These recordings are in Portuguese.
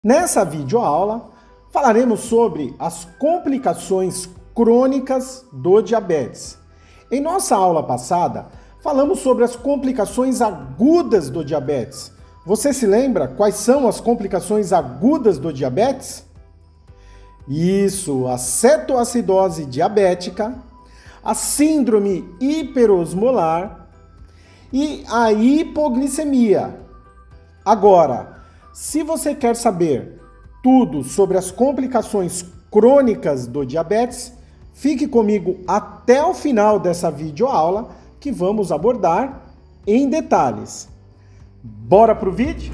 Nessa videoaula, falaremos sobre as complicações crônicas do diabetes. Em nossa aula passada, falamos sobre as complicações agudas do diabetes. Você se lembra quais são as complicações agudas do diabetes? Isso, a cetoacidose diabética, a síndrome hiperosmolar e a hipoglicemia. Agora, se você quer saber tudo sobre as complicações crônicas do diabetes, fique comigo até o final dessa videoaula que vamos abordar em detalhes. Bora pro vídeo?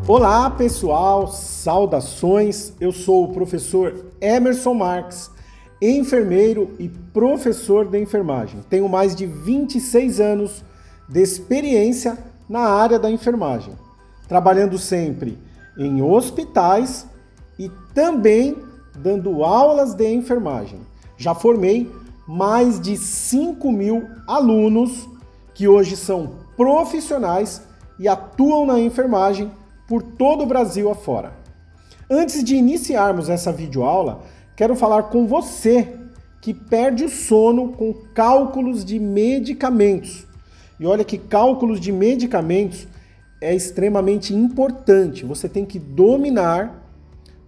Olá pessoal, saudações! Eu sou o professor Emerson Marques, enfermeiro e professor de enfermagem. Tenho mais de 26 anos de experiência na área da enfermagem, trabalhando sempre em hospitais e também dando aulas de enfermagem. Já formei mais de 5.000 alunos que hoje são profissionais e atuam na enfermagem por todo o Brasil afora. Antes de iniciarmos essa videoaula, quero falar com você que perde o sono com cálculos de medicamentos. E olha que cálculos de medicamentos é extremamente importante. Você tem que dominar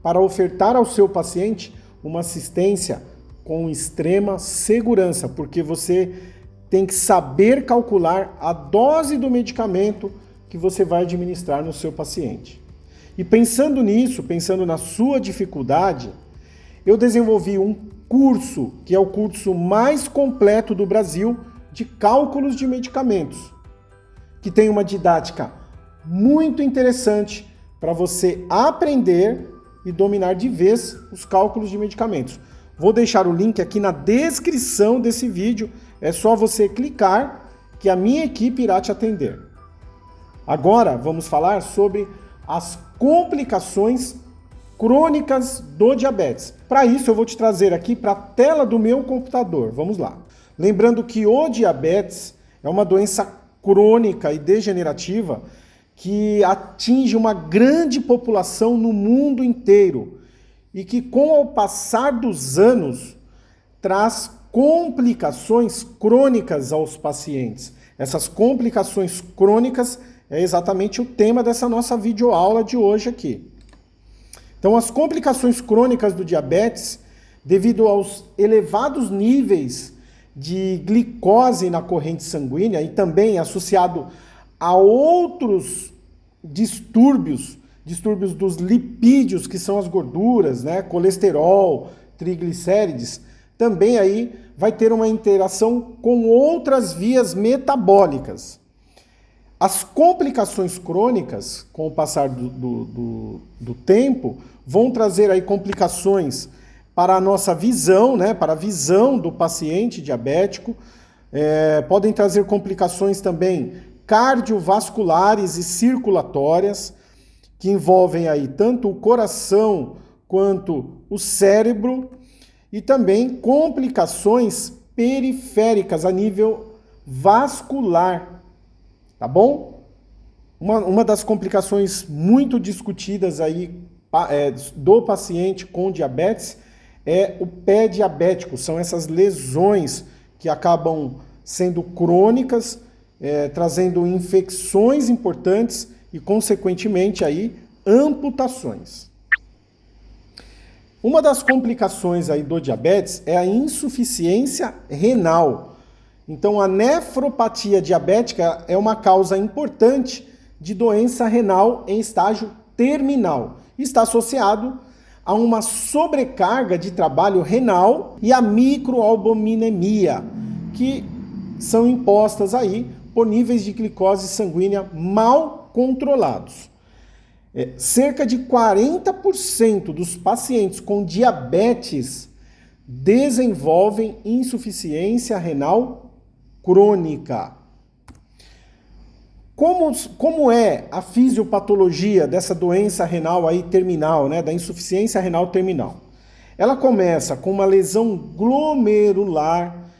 para ofertar ao seu paciente uma assistência com extrema segurança, porque você tem que saber calcular a dose do medicamento que você vai administrar no seu paciente. E pensando nisso, pensando na sua dificuldade, eu desenvolvi um curso, que é o curso mais completo do Brasil de cálculos de medicamentos, que tem uma didática muito interessante para você aprender e dominar de vez os cálculos de medicamentos. Vou deixar o link aqui na descrição desse vídeo, é só você clicar que a minha equipe irá te atender. Agora vamos falar sobre as complicações crônicas do diabetes. Para isso eu vou te trazer aqui para a tela do meu computador. Vamos lá. Lembrando que o diabetes é uma doença crônica e degenerativa que atinge uma grande população no mundo inteiro e que com o passar dos anos traz complicações crônicas aos pacientes. Essas complicações crônicas é exatamente o tema dessa nossa videoaula de hoje aqui. Então, as complicações crônicas do diabetes, devido aos elevados níveis de glicose na corrente sanguínea e também associado a outros distúrbios dos lipídios, que são as gorduras, né, colesterol, triglicérides, também aí vai ter uma interação com outras vias metabólicas. As complicações crônicas, com o passar do tempo, vão trazer aí complicações para a nossa visão, né, para a visão do paciente diabético, podem trazer complicações também cardiovasculares e circulatórias, que envolvem aí tanto o coração quanto o cérebro, e também complicações periféricas a nível vascular. Tá bom? Uma das complicações muito discutidas aí do paciente com diabetes é o pé diabético. São essas lesões que acabam sendo crônicas, trazendo infecções importantes e, consequentemente, aí, amputações. Uma das complicações aí do diabetes é a insuficiência renal. Então, a nefropatia diabética é uma causa importante de doença renal em estágio terminal. Está associado a uma sobrecarga de trabalho renal e a microalbuminemia, que são impostas aí por níveis de glicose sanguínea mal controlados. Cerca de 40% dos pacientes com diabetes desenvolvem insuficiência renal crônica. Como é a fisiopatologia dessa doença renal aí terminal, né, da insuficiência renal terminal? Ela começa com uma lesão glomerular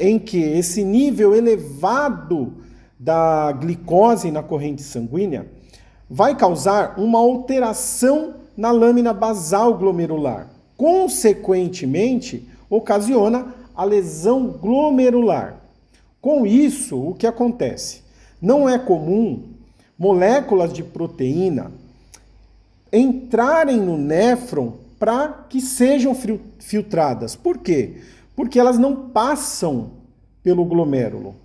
em que esse nível elevado da glicose na corrente sanguínea vai causar uma alteração na lâmina basal glomerular. Consequentemente, ocasiona a lesão glomerular. Com isso, o que acontece? Não é comum moléculas de proteína entrarem no néfron para que sejam filtradas. Por quê? Porque elas não passam pelo glomérulo.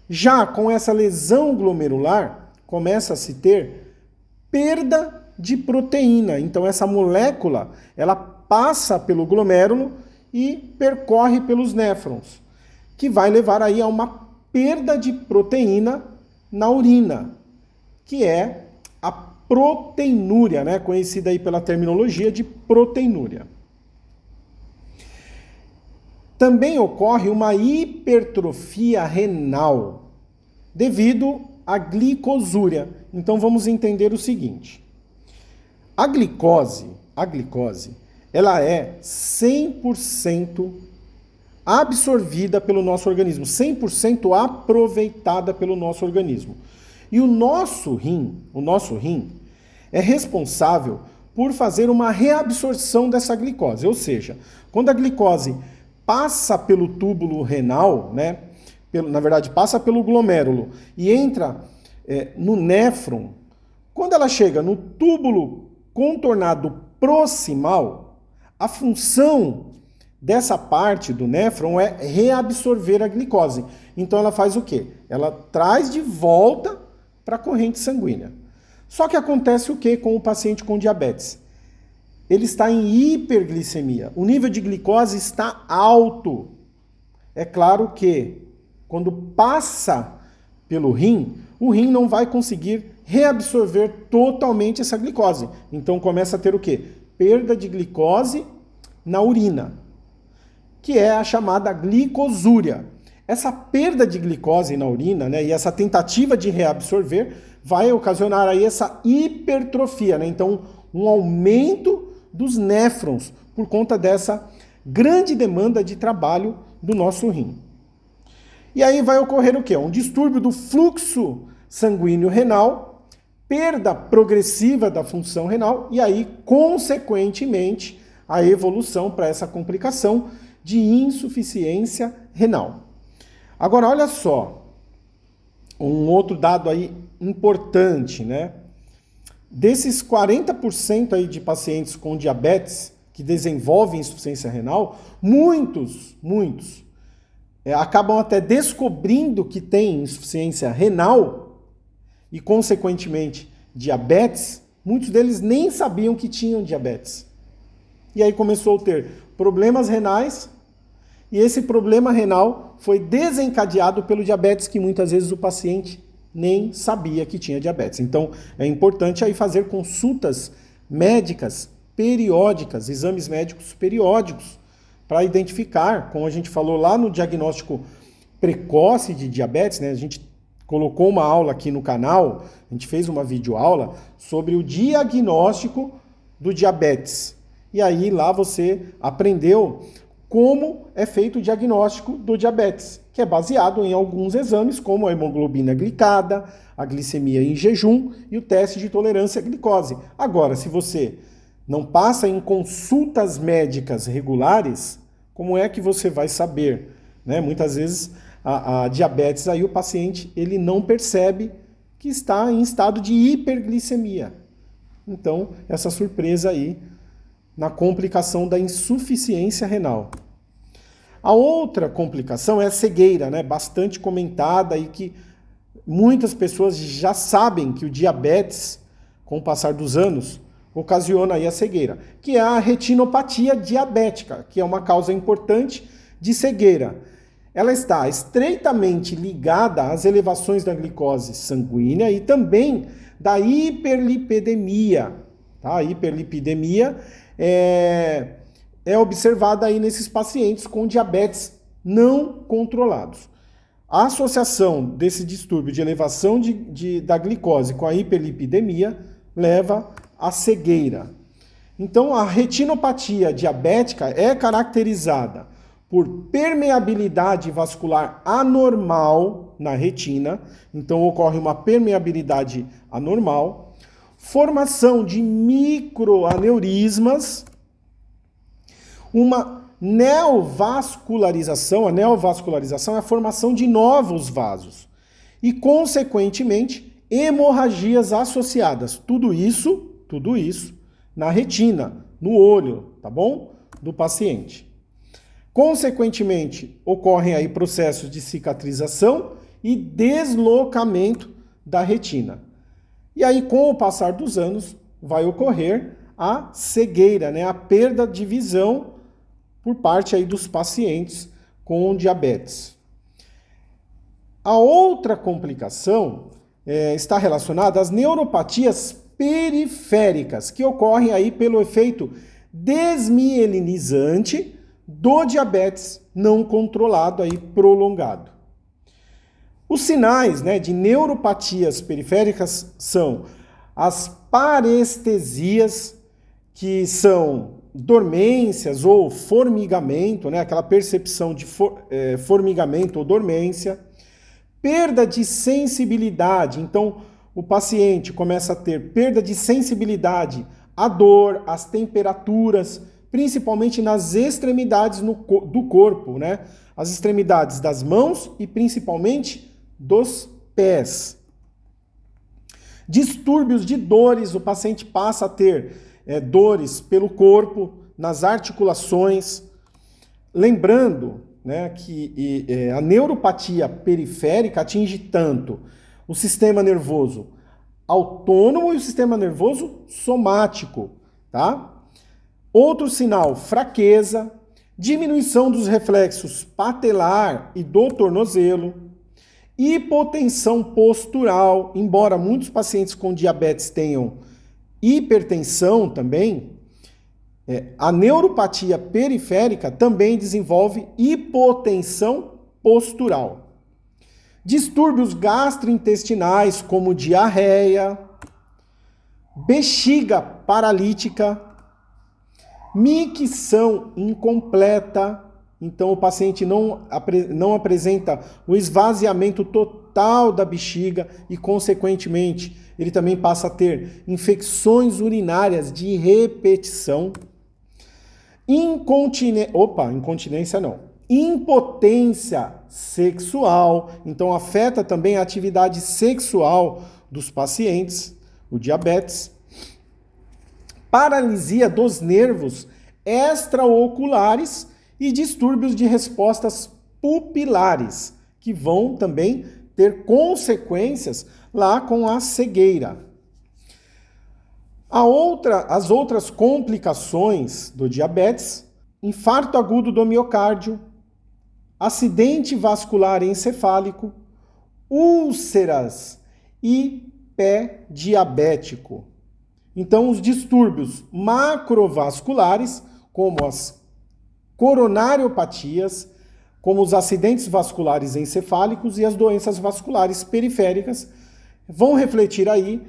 Já com essa lesão glomerular, começa a se ter perda de proteína. Então essa molécula, ela passa pelo glomérulo e percorre pelos néfrons, que vai levar aí a uma perda de proteína na urina, que é a proteinúria, né? Conhecida aí pela terminologia de proteinúria. Também ocorre uma hipertrofia renal devido à glicosúria. Então vamos entender o seguinte: a glicose, ela é 100% absorvida pelo nosso organismo, 100% aproveitada pelo nosso organismo. E o nosso rim é responsável por fazer uma reabsorção dessa glicose. Ou seja, quando a glicose passa pelo túbulo renal, né, na verdade passa pelo glomérulo e entra no néfron, quando ela chega no túbulo contornado proximal, a função dessa parte do néfron é reabsorver a glicose. Então ela faz o quê? Ela traz de volta para a corrente sanguínea. Só que acontece o quê com o paciente com diabetes? Ele está em hiperglicemia. O nível de glicose está alto. É claro que quando passa pelo rim, o rim não vai conseguir reabsorver totalmente essa glicose. Então começa a ter o quê? Perda de glicose na urina, que é a chamada glicosúria. Essa perda de glicose na urina, né, e essa tentativa de reabsorver vai ocasionar aí essa hipertrofia, né? Então, um aumento dos néfrons por conta dessa grande demanda de trabalho do nosso rim. E aí vai ocorrer o quê? Um distúrbio do fluxo sanguíneo renal, perda progressiva da função renal e aí, consequentemente, a evolução para essa complicação de insuficiência renal. Agora, olha só, um outro dado aí importante, né? Desses 40% aí de pacientes com diabetes que desenvolvem insuficiência renal, muitos acabam até descobrindo que têm insuficiência renal e, consequentemente, diabetes. Muitos deles nem sabiam que tinham diabetes. E aí começou a ter problemas renais, e esse problema renal foi desencadeado pelo diabetes, que muitas vezes o paciente nem sabia que tinha diabetes. Então, é importante aí fazer consultas médicas periódicas, exames médicos periódicos, para identificar, como a gente falou lá no diagnóstico precoce de diabetes, né? A gente colocou uma aula aqui no canal, a gente fez uma videoaula sobre o diagnóstico do diabetes. E aí lá você aprendeu como é feito o diagnóstico do diabetes, que é baseado em alguns exames, como a hemoglobina glicada, a glicemia em jejum e o teste de tolerância à glicose. Agora, se você não passa em consultas médicas regulares, como é que você vai saber? Né? Muitas vezes a diabetes, aí o paciente ele não percebe que está em estado de hiperglicemia. Então, essa surpresa aí na complicação da insuficiência renal. A outra complicação é a cegueira, né? Bastante comentada e que muitas pessoas já sabem que o diabetes, com o passar dos anos, ocasiona aí a cegueira, que é a retinopatia diabética, que é uma causa importante de cegueira. Ela está estreitamente ligada às elevações da glicose sanguínea e também da hiperlipidemia. Tá? A hiperlipidemia é observada aí nesses pacientes com diabetes não controlados. A associação desse distúrbio de elevação da glicose com a hiperlipidemia leva à cegueira. Então, a retinopatia diabética é caracterizada por permeabilidade vascular anormal na retina, então ocorre uma permeabilidade anormal, formação de microaneurismas, uma neovascularização. A neovascularização é a formação de novos vasos e, consequentemente, hemorragias associadas. Tudo isso na retina, no olho, tá bom? Do paciente. Consequentemente, ocorrem aí processos de cicatrização e deslocamento da retina. E aí, com o passar dos anos, vai ocorrer a cegueira, né? A perda de visão por parte aí dos pacientes com diabetes. A outra complicação está relacionada às neuropatias periféricas, que ocorrem aí pelo efeito desmielinizante do diabetes não controlado aí prolongado. Os sinais, né, de neuropatias periféricas são as parestesias, que são dormências ou formigamento, né, aquela percepção de formigamento ou dormência, perda de sensibilidade. Então, o paciente começa a ter perda de sensibilidade à dor, às temperaturas, principalmente nas extremidades do corpo, né? As extremidades das mãos e principalmente dos pés. Distúrbios de dores, o paciente passa a ter dores pelo corpo, nas articulações. Lembrando, né, que a neuropatia periférica atinge tanto o sistema nervoso autônomo e o sistema nervoso somático, tá? Outro sinal, fraqueza, diminuição dos reflexos patelar e do tornozelo, hipotensão postural, embora muitos pacientes com diabetes tenham hipertensão também, a neuropatia periférica também desenvolve hipotensão postural. Distúrbios gastrointestinais, como diarreia, bexiga paralítica, micção incompleta, então o paciente não apresenta o esvaziamento total da bexiga e, consequentemente, ele também passa a ter infecções urinárias de repetição. Impotência sexual, então afeta também a atividade sexual dos pacientes, o diabetes. Paralisia dos nervos extraoculares e distúrbios de respostas pupilares, que vão também ter consequências lá com a cegueira. As outras complicações do diabetes: infarto agudo do miocárdio, acidente vascular encefálico, úlceras e pé diabético. Então, os distúrbios macrovasculares, como as coronariopatias, como os acidentes vasculares encefálicos e as doenças vasculares periféricas, vão refletir aí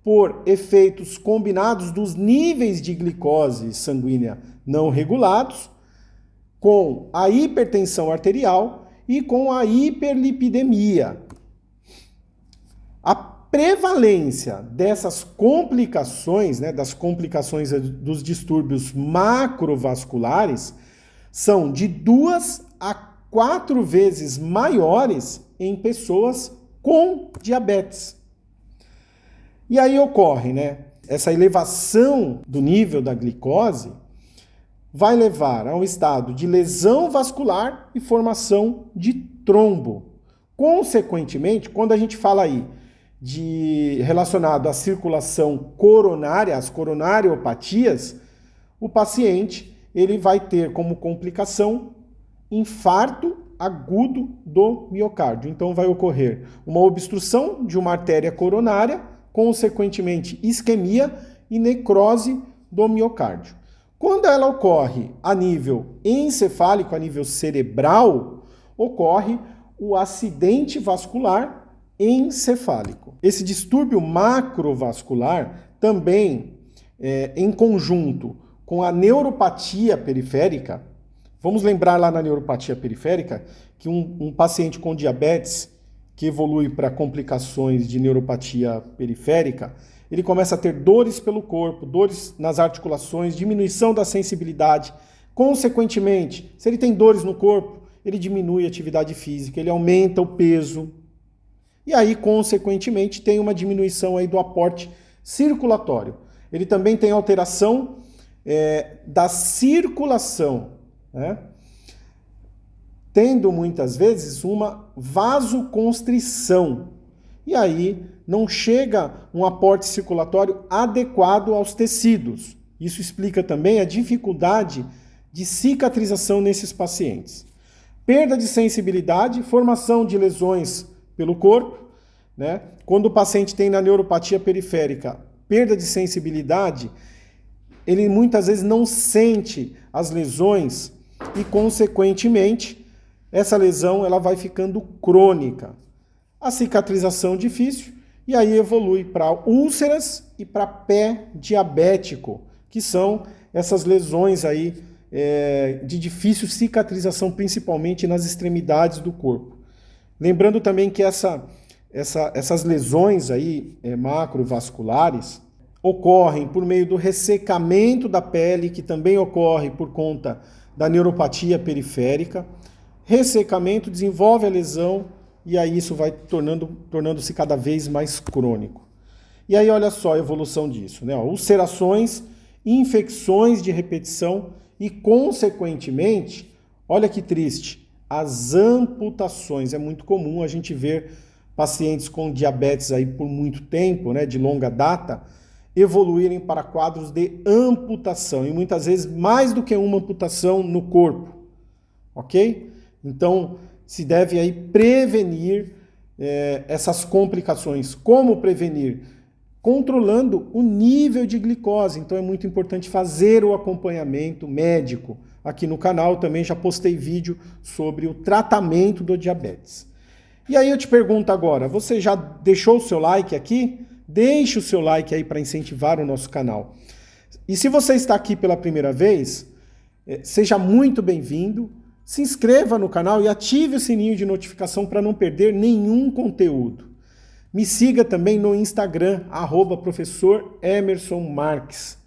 por efeitos combinados dos níveis de glicose sanguínea não regulados, com a hipertensão arterial e com a hiperlipidemia. A prevalência dessas complicações, né, das complicações dos distúrbios macrovasculares, são de 2 a 4 vezes maiores em pessoas com diabetes. E aí ocorre, né, essa elevação do nível da glicose vai levar a um estado de lesão vascular e formação de trombo. Consequentemente, quando a gente fala aí relacionado à circulação coronária, as coronariopatias, o paciente ele vai ter como complicação infarto agudo do miocárdio. Então vai ocorrer uma obstrução de uma artéria coronária, consequentemente isquemia e necrose do miocárdio. Quando ela ocorre a nível encefálico, a nível cerebral, ocorre o acidente vascular encefálico. Esse distúrbio macrovascular também, em conjunto com a neuropatia periférica, Vamos lembrar lá na neuropatia periférica que um paciente com diabetes que evolui para complicações de neuropatia periférica, ele começa a ter dores pelo corpo, dores nas articulações, diminuição da sensibilidade. Consequentemente, se ele tem dores no corpo, ele diminui a atividade física, ele aumenta o peso. E aí, consequentemente, tem uma diminuição aí do aporte circulatório. Ele também tem alteração da circulação, né? Tendo muitas vezes uma vasoconstrição. E aí não chega um aporte circulatório adequado aos tecidos. Isso explica também a dificuldade de cicatrização nesses pacientes. Perda de sensibilidade, formação de lesões pelo corpo, né? Quando o paciente tem na neuropatia periférica perda de sensibilidade, ele muitas vezes não sente as lesões e, consequentemente, essa lesão ela vai ficando crônica. A cicatrização difícil e aí evolui para úlceras e para pé diabético, que são essas lesões aí de difícil cicatrização, principalmente nas extremidades do corpo. Lembrando também que essas lesões aí macrovasculares ocorrem por meio do ressecamento da pele, que também ocorre por conta da neuropatia periférica. Ressecamento desenvolve a lesão e aí isso vai tornando-se cada vez mais crônico. E aí olha só a evolução disso, né? Ulcerações, infecções de repetição e, consequentemente, olha que triste, as amputações. É muito comum a gente ver pacientes com diabetes aí por muito tempo, né, de longa data, evoluírem para quadros de amputação, e muitas vezes mais do que uma amputação no corpo, ok? Então, se deve aí prevenir essas complicações. Como prevenir? Controlando o nível de glicose. Então, é muito importante fazer o acompanhamento médico. Aqui no canal também já postei vídeo sobre o tratamento do diabetes. E aí eu te pergunto agora, você já deixou o seu like aqui? Deixe o seu like aí para incentivar o nosso canal. E se você está aqui pela primeira vez, seja muito bem-vindo. Se inscreva no canal e ative o sininho de notificação para não perder nenhum conteúdo. Me siga também no Instagram, @professor Emerson Marques,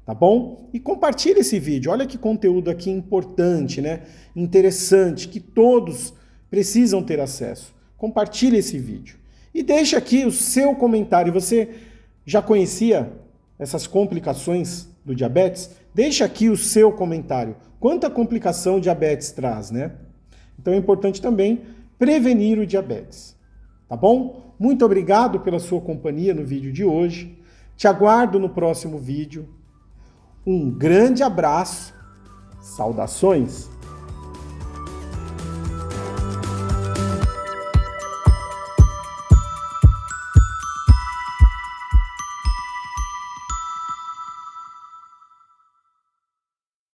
tá bom? E compartilhe esse vídeo. Olha que conteúdo aqui importante, né? Interessante, que todos precisam ter acesso. Compartilhe esse vídeo. E deixe aqui o seu comentário. Você já conhecia essas complicações do diabetes? Deixe aqui o seu comentário. Quanta complicação o diabetes traz, né? Então é importante também prevenir o diabetes. Tá bom? Muito obrigado pela sua companhia no vídeo de hoje. Te aguardo no próximo vídeo. Um grande abraço. Saudações!